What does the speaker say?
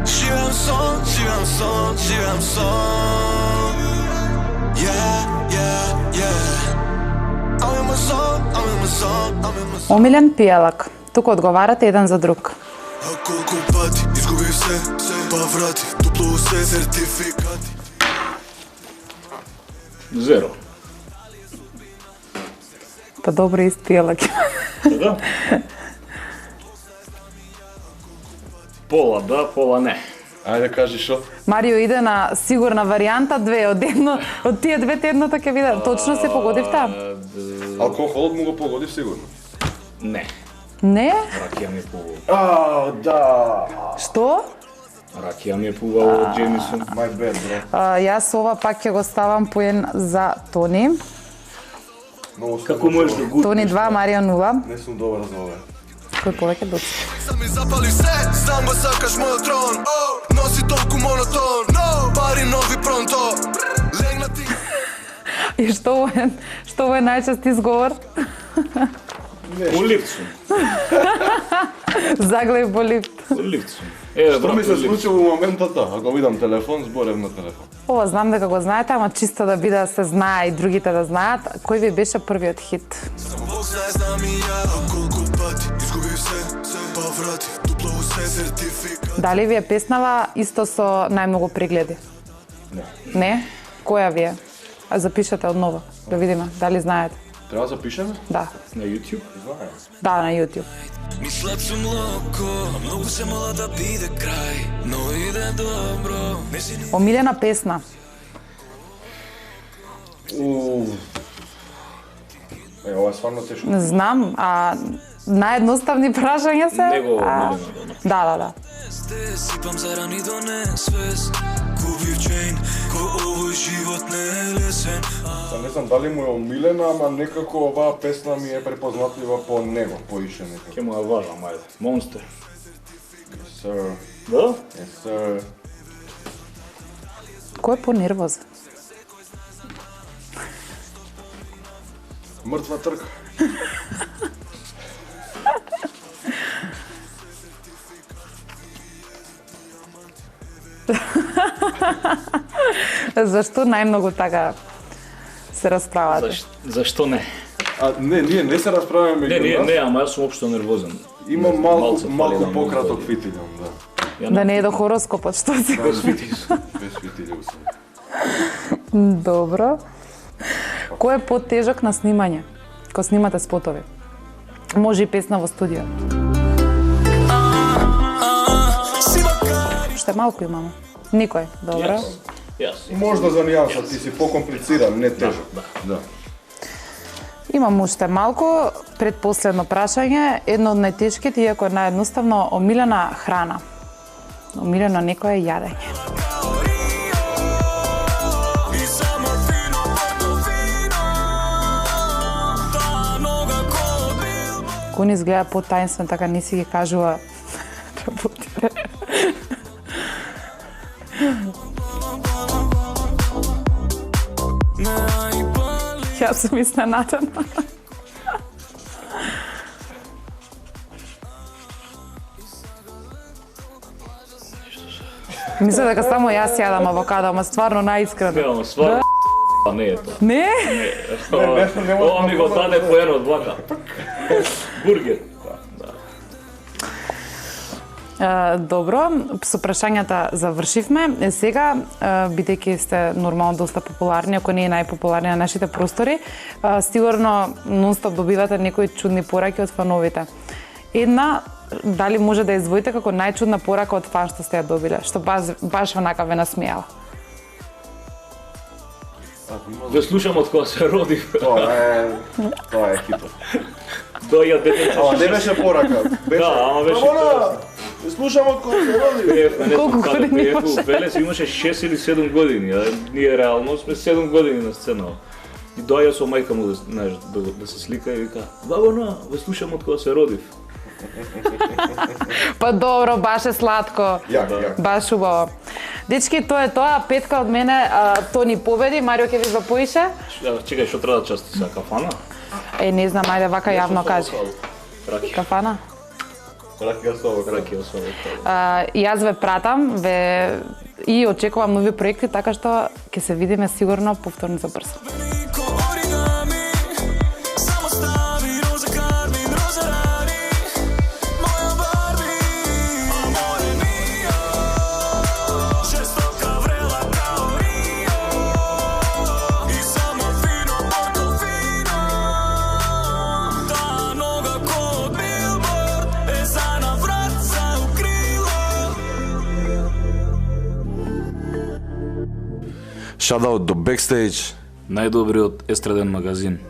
Живеам сон, живеам сон, живеам сон. Омилен пијалак. Тука одговарате еден за друг. А колку пати изгубив се, па врати, дупло се сертификати. Зеро. Па добро ист пијалак. Да? Пола да, пола не. Ајде кажи шо? Марио иде на сигурна варијанта, две од тие двете едното ќе биде. Точно се погодивте? Алкохолот му го погодив сигурно. Не. Не? Ракија ми е пувал. Да. Што? Ракија ми е пувал од Джемисон. My bad, бро. Јас ова пак ќе го ставам поен за Тони. Како можеш да гутнеш? Тони 2, Марио 0. Не сум добар за ова. Кој повеќе дуци? Сами запали се, знам да сакаш мојот трон. Носи толку монотон, пари нови пронто. Легна ти. И што е најчест изговор? По лифт. Заглеј по лифт. По лифт. Што ми се случи во моментот, ако видам телефон, зборев на телефон. Ова знам дека го знаете, ама чисто да биде да се знае и другите да знаат. Кој ви беше првиот хит? Само Бог знае, знам и ја. А колку пати изгубив се, па врати, дупло се сертификати. Дали ви е песнава исто со најмногу прегледи? Не. Не? Која ви е? А запишете одново, да видиме, дали знаете. Треба да запишеме? Да. На YouTube? Знаем. Да, на YouTube. Мислат сум локо, многу се мола да биде крај, но иде добро. Омилена песна. Ова е стварно тешко. Не знам, наједноставни прашања се. Него Да. Сипам зарани до несвес. Купив чейн, кој овој живот не е лесен. Не знам дали му е омилена, ама некако оваа песна ми е препознатлива по него, поише некако. Ке му ја важам, ајде. Monster. Yes, sir. Да? Yes, sir. Кој е понервозен? Мртва трка. Зашто најмногу така се расправате? Зашто не? Не, ние не се расправаме меѓу нас. Не, ама јас сум општо нервозен. Имам малку пократок фитилјом, да. Да не е до хороскопот, што си? Без фитис. Без фитилјом сум. Добро. Кој е потежок на снимање? Кога снимате спотови? Може и песна во студио. Уште малку имаме. Никој, добро. Јас. Можда за нијанса, ти си покомплициран, не тежок. Да. Имам уште малку, предпоследно прашање, едно од најтешките, иако е наједноставно, омилена храна. Омилено некое јадење. Кој ни изгледа потајнствен, така не си ги кажува работите. Јас сум изненадена. Мисля дека само јас јадам авокадо, ама стварно најискрено. Ама стварно не е тоа. Не? Ова ми го даде по едно од двака. Бургер. Добро, со прашањата завршивме. Сега, бидејќи сте нормално доста популарни, ако не е најпопуларни на нашите простори, сигурно нонстоп добивате некои чудни пораки од фановите. Една, дали може да издвоите како најчудна порака од фан што сте ја добиле, што баш онака ве насмејала? Да слушам од кога се родив. Тоа е хитот. Доја детето. Ама не беше порака. Да, ама беше. Слушам од кога се роди. Колку години имаше? Велес имаше 6 или 7 години, а ние реално сме 7 години на сцена. И доја со мајка му да се слика и вика: "Бабона, ве слушам од кога се родив." Па добро, баш е сладко. Јак. Баш убаво. Дечки, тоа е тоа. Петка од мене, Тони победи. Марио ќе ви запоише. Чекај, што треба да части са кафана? Не знам, ајде вака јавно кажи. Кафана? Ракија со овој. Ракија со овој. Јас ве пратам, и очекувам нови проекти, така што ќе се видиме сигурно повторно за брзо. Shoutout до Backstage. Најдобриот естраден магазин.